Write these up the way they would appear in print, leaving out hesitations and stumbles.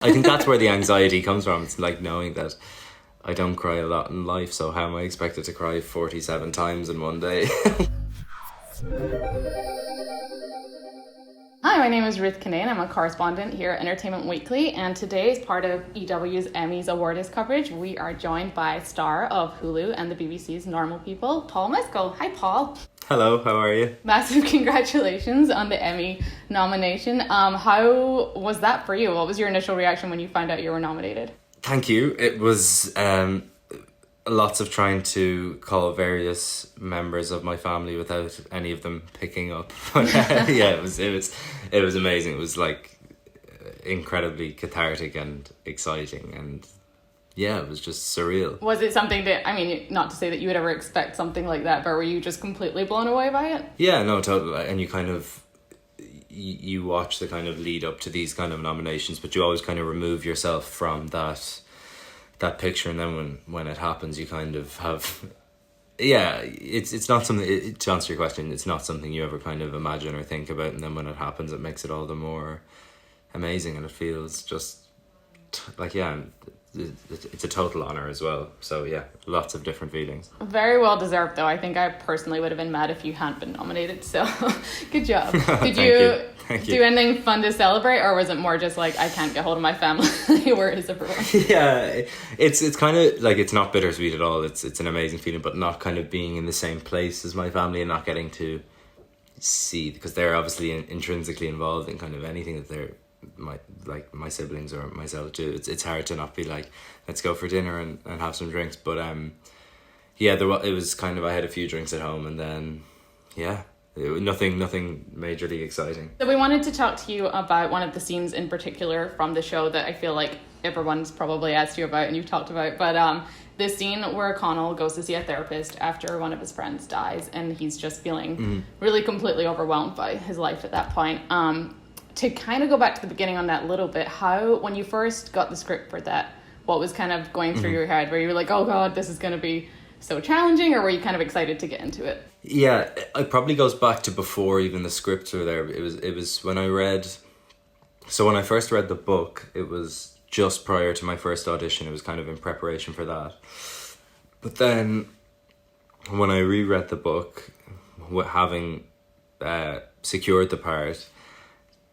I think that's where the anxiety comes from. It's like knowing that I don't cry a lot in life, so how am I expected to cry 47 times in one day? Hi, my name is Ruth Kinane. I'm a correspondent here at Entertainment Weekly, and today, as part of EW's Emmys Awards coverage, we are joined by star of Hulu and the BBC's Normal People, Paul Mescal. Hi, Paul. Hello, how are you? Massive congratulations on the Emmy nomination. How was that for you? What was your initial reaction when you found out you were nominated? Thank you. It was lots of trying to call various members of my family without any of them picking up. Yeah, it was amazing. It was like incredibly cathartic and exciting, and yeah, it was just surreal. Was it something that, I mean, not to say that you would ever expect something like that, but were you just completely blown away by it? Yeah, no, totally. And you kind of you watch the kind of lead up to these kind of nominations, but you always kind of remove yourself from that picture, and then when it happens, you kind of have, yeah, it's not something, to answer your question, it's not something you ever kind of imagine or think about, and then when it happens, it makes it all the more amazing, and it feels just like, yeah, it's a total honor as well. So yeah, lots of different feelings. Very well deserved, though. I think I personally would have been mad if you hadn't been nominated, so good job. Did you do anything fun to celebrate, or was it more just like, I can't get hold of my family? Where is everyone? Yeah, it's kind of like, it's not bittersweet at all. It's an amazing feeling, but not kind of being in the same place as my family and not getting to see, because they're obviously intrinsically involved in kind of anything that they're my siblings or myself do. It's hard to not be like, let's go for dinner and have some drinks. But yeah, it was kind of, I had a few drinks at home, and then yeah, nothing majorly exciting. So we wanted to talk to you about one of the scenes in particular from the show that I feel like everyone's probably asked you about and you've talked about, but this scene where Connell goes to see a therapist after one of his friends dies, and he's just feeling really completely overwhelmed by his life at that point. To kind of go back to the beginning on that little bit, when you first got the script for that, what was kind of going through your head? Were you like, oh God, this is going to be so challenging, or were you kind of excited to get into it? Yeah, it probably goes back to before even the scripts were there. It was when when I first read the book, it was just prior to my first audition. It was kind of in preparation for that. But then when I reread the book, having secured the part,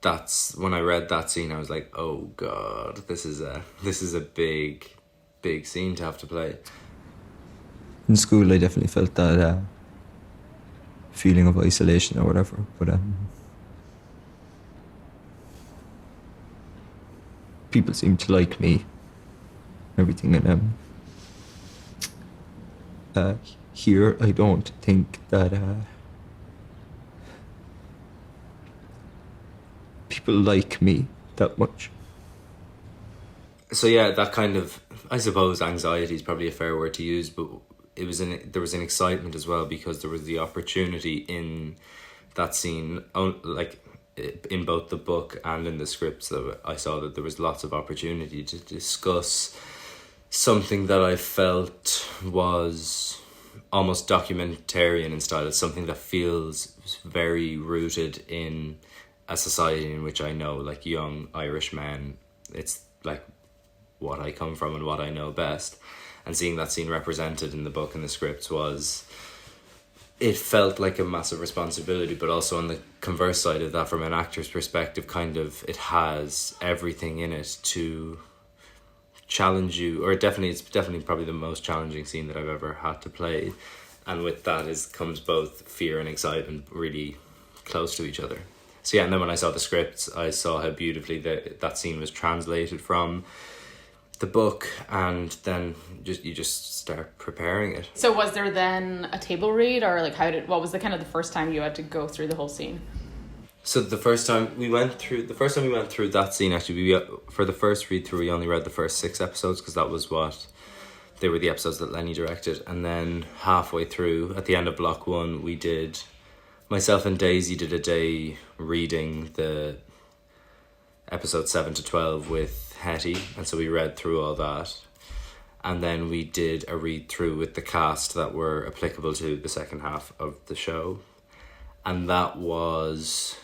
that's when I read that scene, I was like, oh God, this is a big scene to have to play. In school, I definitely felt that feeling of isolation or whatever, but people seem to like me, everything, and here I don't think that people like me that much. So yeah, that kind of, I suppose anxiety is probably a fair word to use, but there was an excitement as well, because there was the opportunity in that scene, like in both the book and in the scripts, that I saw that there was lots of opportunity to discuss something that I felt was almost documentarian in style. It's something that feels very rooted in a society in which I know, like young Irish men, it's like what I come from and what I know best. And seeing that scene represented in the book and the scripts it felt like a massive responsibility, but also on the converse side of that, from an actor's perspective, kind of, it has everything in it to challenge you, or it's definitely probably the most challenging scene that I've ever had to play. And with that comes both fear and excitement really close to each other. So yeah, and then when I saw the scripts, I saw how beautifully that scene was translated from the book, and then you just start preparing it. So was there then a table read, or like what was the first time you had to go through the whole scene? So the first time we went through that scene, actually, for the first read through, we only read the first 6 episodes, because they were the episodes that Lenny directed. And then halfway through, at the end of block 1, myself and Daisy did a day reading the episode 7 to 12 with Hetty, and so we read through all that, and then we did a read through with the cast that were applicable to the second half of the show. And that was,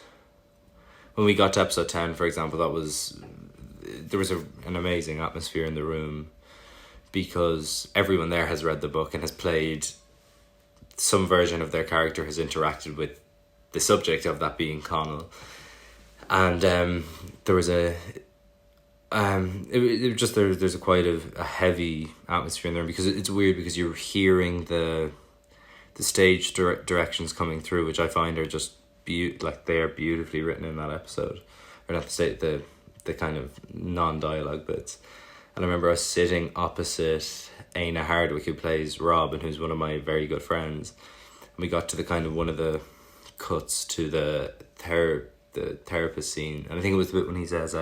when we got to episode 10, for example, that was there was an amazing atmosphere in the room because everyone there has read the book and has played some version of their character, has interacted with the subject of that being Connell. And there was there's quite a heavy atmosphere in there because it's weird because you're hearing the stage directions coming through, which I find are just they are beautifully written in that episode, or not the kind of non-dialogue bits. And I remember us sitting opposite Aina Hardwick, who plays Rob and who's one of my very good friends, and we got to the kind of one of the cuts to the therapist scene, and I think it was the bit when he says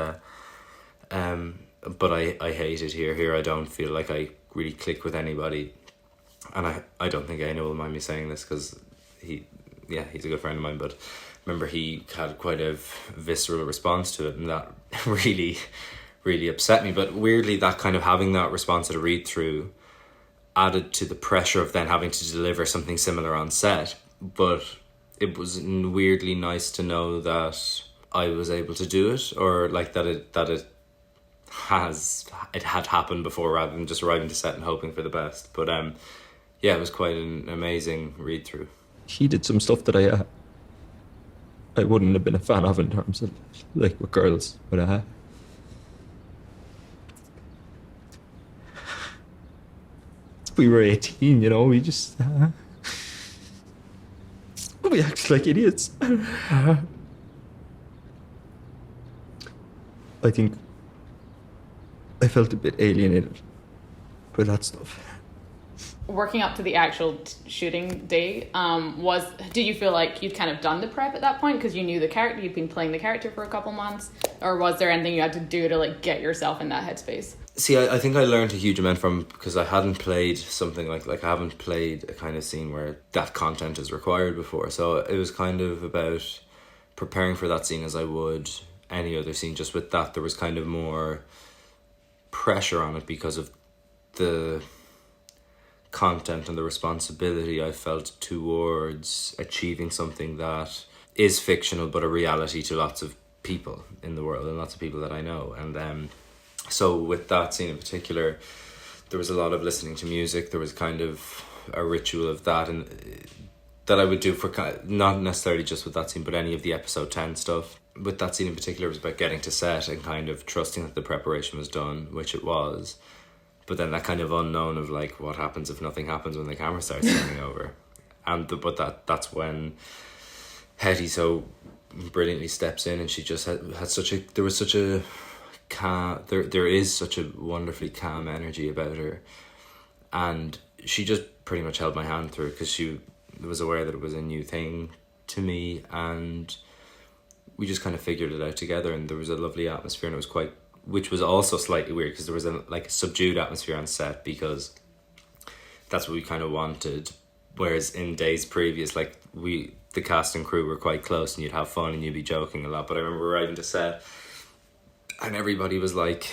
but I hate it here I don't feel like I really click with anybody. And I don't think Aina will mind me saying this because he's a good friend of mine, but remember he had quite a visceral response to it, and that really, really upset me. But weirdly, that kind of having that response at a read through added to the pressure of then having to deliver something similar on set. But it was weirdly nice to know that I was able to do it, or like that it had happened before, rather than just arriving to set and hoping for the best. But yeah, it was quite an amazing read through. He did some stuff that I wouldn't have been a fan of in terms of like with girls, but we were 18, we just we acted like idiots. I think I felt a bit alienated by that stuff. Working up to the actual shooting day, did you feel like you'd kind of done the prep at that point because you knew the character, you'd been playing the character for a couple months, or was there anything you had to do to like get yourself in that headspace? See, I think I learned a huge amount from, because I hadn't played something like I haven't played a kind of scene where that content is required before, so it was kind of about preparing for that scene as I would any other scene. Just with that, there was kind of more pressure on it because of the content and the responsibility I felt towards achieving something that is fictional but a reality to lots of people in the world and lots of people that I know. And so with that scene in particular, there was a lot of listening to music. There was kind of a ritual of that, and that I would do for not necessarily just with that scene, but any of the episode 10 stuff. With that scene in particular, it was about getting to set and kind of trusting that the preparation was done, which it was. But then that kind of unknown of like, what happens if nothing happens when the camera starts turning over? But that's when Hetty so brilliantly steps in, and she just had such a, there was such a calm, there is such a wonderfully calm energy about her. And she just pretty much held my hand through it because she was aware that it was a new thing to me, and we just kind of figured it out together. And there was a lovely atmosphere, and it was quite, which was also slightly weird because there was a subdued atmosphere on set because that's what we kind of wanted. Whereas in days previous, the cast and crew were quite close and you'd have fun and you'd be joking a lot. But I remember arriving to set and everybody was like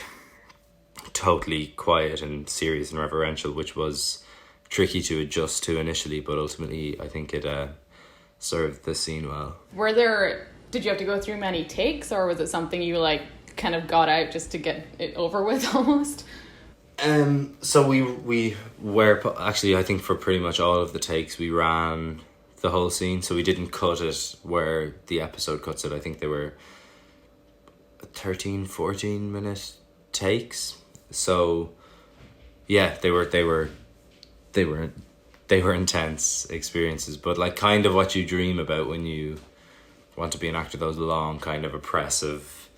totally quiet and serious and reverential, which was tricky to adjust to initially, but ultimately I think it served the scene well. Did you have to go through many takes, or was it something you kind of got out just to get it over with almost? So we were actually, I think for pretty much all of the takes we ran the whole scene, so we didn't cut it where the episode cuts it. I think they were 13-14 minute takes, so yeah, they were intense experiences, but kind of what you dream about when you want to be an actor, those long kind of oppressive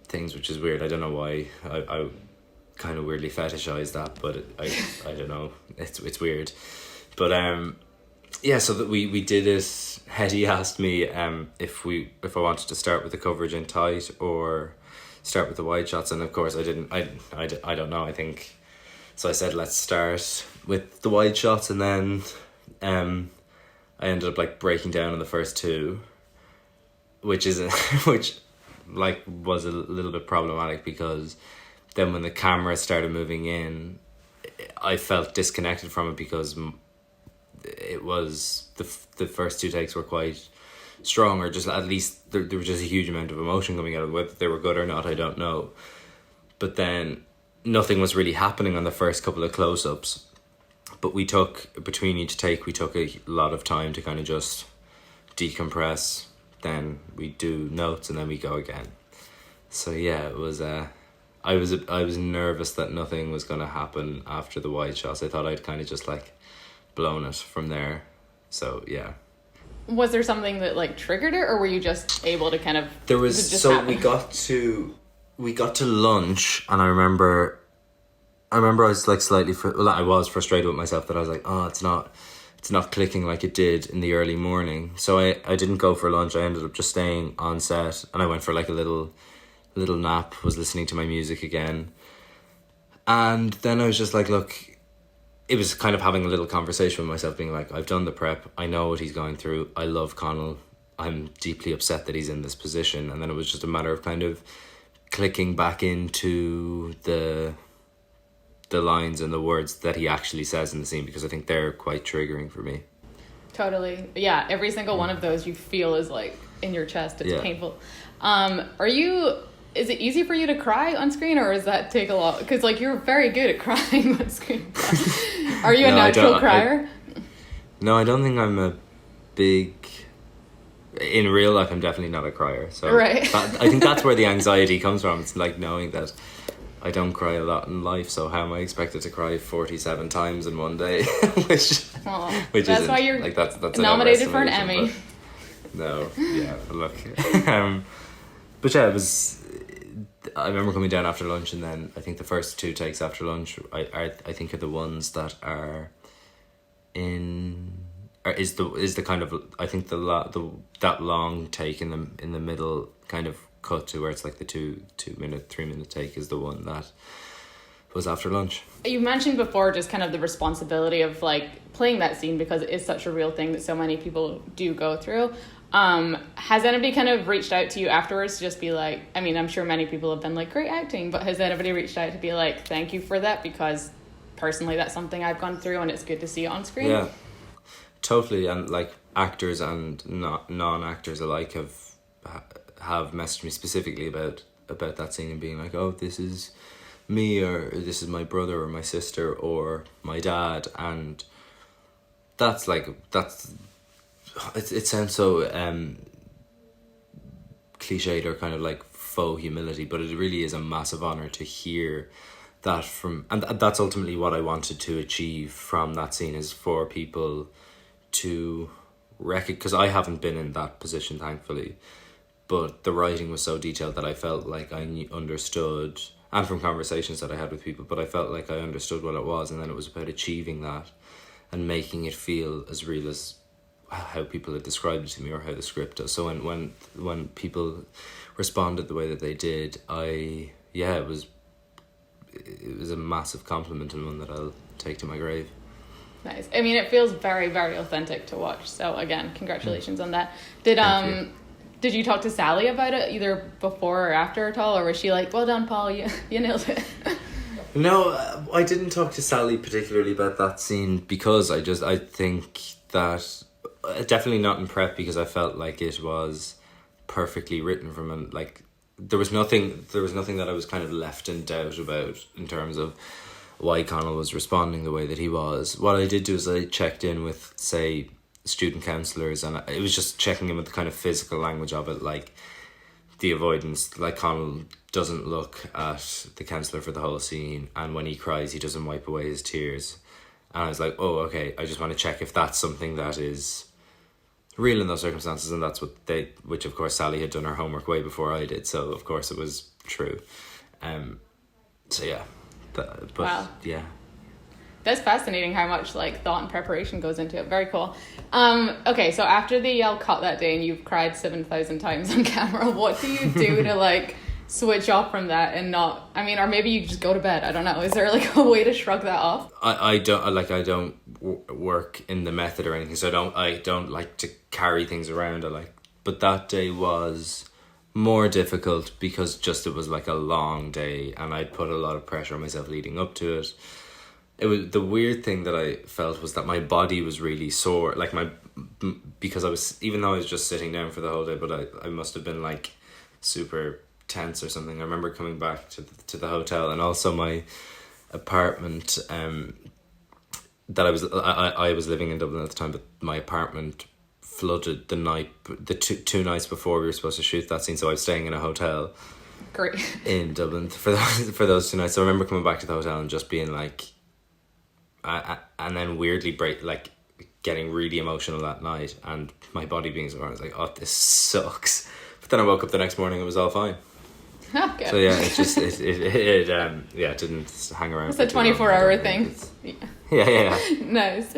things, which is weird. I don't know why I kind of weirdly fetishize that, but I don't know, it's weird. But yeah, so that we did it. Hetty asked me if I wanted to start with the coverage in tight or start with the wide shots, and of course I didn't. I don't know, I think so. I said let's start with the wide shots, and then I ended up breaking down on the first two, which was a little bit problematic because then when the camera started moving in, I felt disconnected from it because it was the first two takes were quite strong, or just at least there was just a huge amount of emotion coming out of it. Whether they were good or not, I don't know. But then nothing was really happening on the first couple of close-ups. But between each take, we took a lot of time to kind of just decompress. Then we do notes and then we go again. So yeah, it was... I was nervous that nothing was going to happen after the wide shots. I thought I'd kind of just like blown it from there. So yeah. Was there something that like triggered it, or were you just able to kind of... There was... So we got to lunch, and I remember I was like I was frustrated with myself that I was like, oh, it's not clicking like it did in the early morning. So I didn't go for lunch. I ended up just staying on set, and I went for like a little nap, was listening to my music again. And then I was just like, look, it was kind of having a little conversation with myself, being like, I've done the prep, I know what he's going through, I love Connell, I'm deeply upset that he's in this position. And then it was just a matter of kind of clicking back into the lines and the words that he actually says in the scene, because I think they're quite triggering for me. Totally. Yeah, every single one of those you feel is like in your chest. It's painful. Is it easy for you to cry on screen, or does that take a lot? Because like you're very good at crying on screen. Are you a natural crier? No, I don't think I'm a big... In real life, I'm definitely not a crier. So right. I think that's where the anxiety comes from. It's like knowing that I don't cry a lot in life, so how am I expected to cry 47 times in one day? which that's isn't. why you're like that's nominated for an Emmy. No, yeah, look. But yeah, it was... I remember coming down after lunch, and then I think the first two takes after lunch I think are the ones that are is the kind of, I think that long take in the middle kind of cut to where it's like the 3 minute take is the one that was after lunch. You mentioned before just kind of the responsibility of like playing that scene, because it is such a real thing that so many people do go through. Has anybody kind of reached out to you afterwards to just be like, I mean, I'm sure many people have been like, great acting, but has anybody reached out to be like, thank you for that, because personally that's something I've gone through and it's good to see it on screen? Yeah, totally. And like actors and non-actors alike have messaged me specifically about that scene and being like, oh, this is me, or this is my brother or my sister or my dad. And it sounds so cliched or kind of like faux humility, but it really is a massive honor to hear that from, and that's ultimately what I wanted to achieve from that scene, is for people to because I haven't been in that position, thankfully, but the writing was so detailed that I felt like I understood, and from conversations that I had with people, but I felt like I understood what it was, and then it was about achieving that and making it feel as real as how people had described it to me, or how the script does. So when people responded the way that they did, it was a massive compliment, and one that I'll take to my grave. Nice. I mean, it feels very, very authentic to watch. So again, congratulations on that. Did you talk to Sally about it either before or after at all, or was she like, well done, Paul, you nailed it? No, I didn't talk to Sally particularly about that scene, because I think that definitely not in prep, because I felt like it was perfectly written from, and like there was nothing that I was kind of left in doubt about in terms of why Connell was responding the way that he was. What I did do is I checked in with, say, student counsellors, and it was just checking in with the kind of physical language of it, like the avoidance, like Connell doesn't look at the counsellor for the whole scene, and when he cries he doesn't wipe away his tears. And I was like, oh, okay, I just want to check if that's something that is real in those circumstances, and that's which of course Sally had done her homework way before I did, so of course it was true. So yeah. Wow. Yeah. That's fascinating how much like thought and preparation goes into it. Very cool. Okay, so after the yell cut that day and you've cried 7,000 times on camera, what do you do to like switch off from that and not, I mean, or maybe you just go to bed, I don't know, is there like a way to shrug that off? I don't work in the method or anything, so I don't like to carry things around. But that day was more difficult because just it was like a long day, and I'd put a lot of pressure on myself leading up to it. it was the weird thing that I felt was that my body was really sore, like because I was, even though I was just sitting down for the whole day, but I must have been like super tense or something. I remember coming back to the hotel, and also my apartment that I was living in Dublin at the time, but my apartment flooded the two nights before we were supposed to shoot that scene, so I was staying in a hotel. Great. In Dublin for those 2 nights. So I remember coming back to the hotel and just being like, and then weirdly getting really emotional that night, and my body being sore. I was like, oh, this sucks. But then I woke up the next morning, it was all fine. Okay. So yeah, it's just it didn't hang around. It's a 24-hour thing. Yeah. Nice.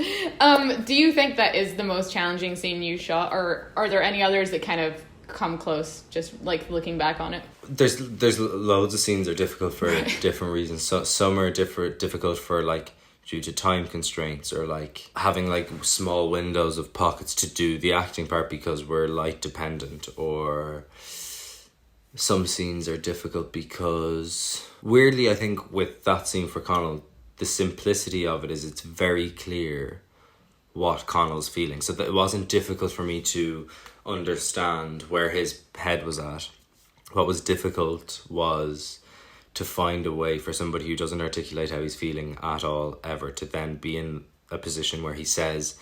Do you think that is the most challenging scene you shot, or are there any others that kind of come close, just like looking back on it? There's loads of scenes are difficult for different reasons. So some are difficult for like due to time constraints, or like having like small windows of pockets to do the acting part because we're light dependent, or some scenes are difficult because weirdly I think with that scene for Connell, the simplicity of it is it's very clear what Connell's feeling, so that it wasn't difficult for me to understand where his head was at. What was difficult was to find a way for somebody who doesn't articulate how he's feeling at all ever to then be in a position where he says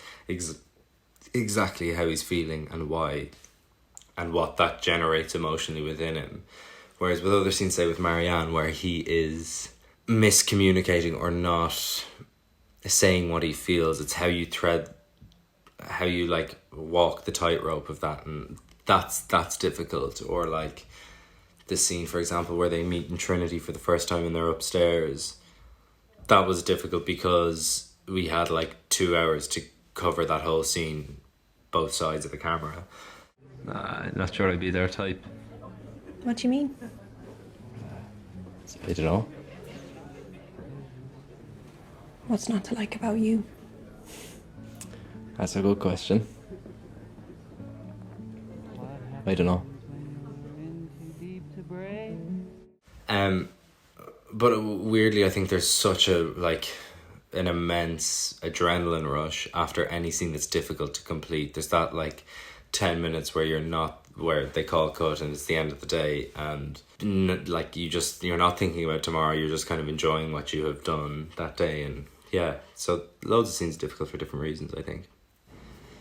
exactly how he's feeling and why, and what that generates emotionally within him. Whereas with other scenes, say with Marianne, where he is miscommunicating or not saying what he feels, it's how you like walk the tightrope of that, and that's difficult. Or like the scene, for example, where they meet in Trinity for the first time and they're upstairs, that was difficult because we had like 2 hours to cover that whole scene, both sides of the camera. Not sure I'd be their type. What do you mean? I don't know. What's not to like about you? That's a good question. I don't know. But weirdly, I think there's such an immense adrenaline rush after any scene that's difficult to complete. There's that 10 minutes where they call cut and it's the end of the day, and you're not thinking about tomorrow, you're just kind of enjoying what you have done that day. And yeah, so loads of scenes difficult for different reasons, I think.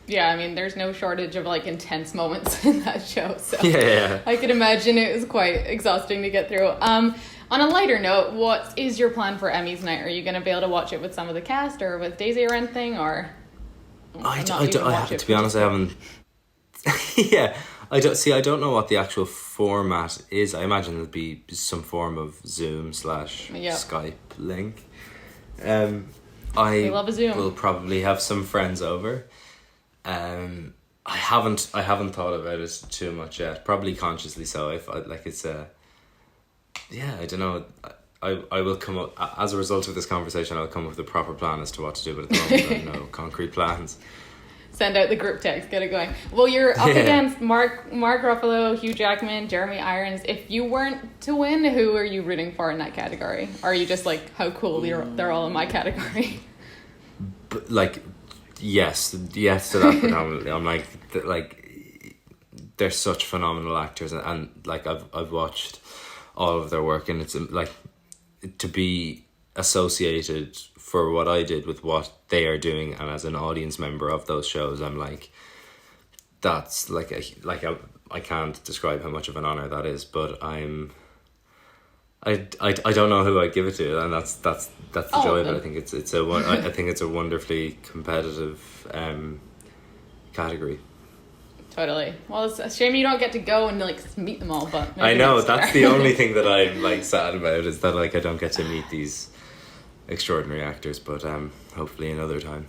Yeah, I mean, there's no shortage of intense moments in that show, so yeah. I could imagine it was quite exhausting to get through. On a lighter note, what is your plan for Emmys night? Are you going to be able to watch it with some of the cast or with Daisy or anything, or? To be honest, I haven't. Yeah, I don't know what the actual format is. I imagine it'll be some form of Zoom / Skype link. I love a Zoom. Will probably have some friends over. I haven't thought about it too much yet. Probably consciously so. If it's a, yeah, I don't know. I will come up as a result of this conversation. I'll come up with a proper plan as to what to do. But at the moment, I have no concrete plans. Send out the group text, get it going. Well, you're up against Mark Ruffalo, Hugh Jackman, Jeremy Irons. If you weren't to win, who are you rooting for in that category? Or are you just how cool they're all in my category? But yes to that predominantly. I'm they're such phenomenal actors, and I've watched all of their work, and it's to be associated for what I did with what they are doing, and as an audience member of those shows, I'm that's I can't describe how much of an honor that is, but I don't know who I'd give it to, and that's the joy of it. I think it's a wonderfully competitive category. Totally. Well, it's a shame you don't get to go and meet them all, but I know that's the only thing that I'm sad about, is that I don't get to meet these extraordinary actors, but hopefully another time.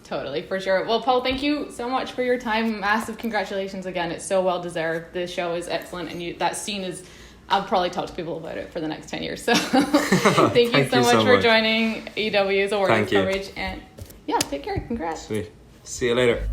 Totally, for sure. Well, Paul, thank you so much for your time. Massive congratulations again. It's so well deserved. The show is excellent, and that scene is, I'll probably talk to people about it for the next 10 years. So thank you so much for joining EW's awards coverage. And yeah, take care. Congrats. Sweet. See you later.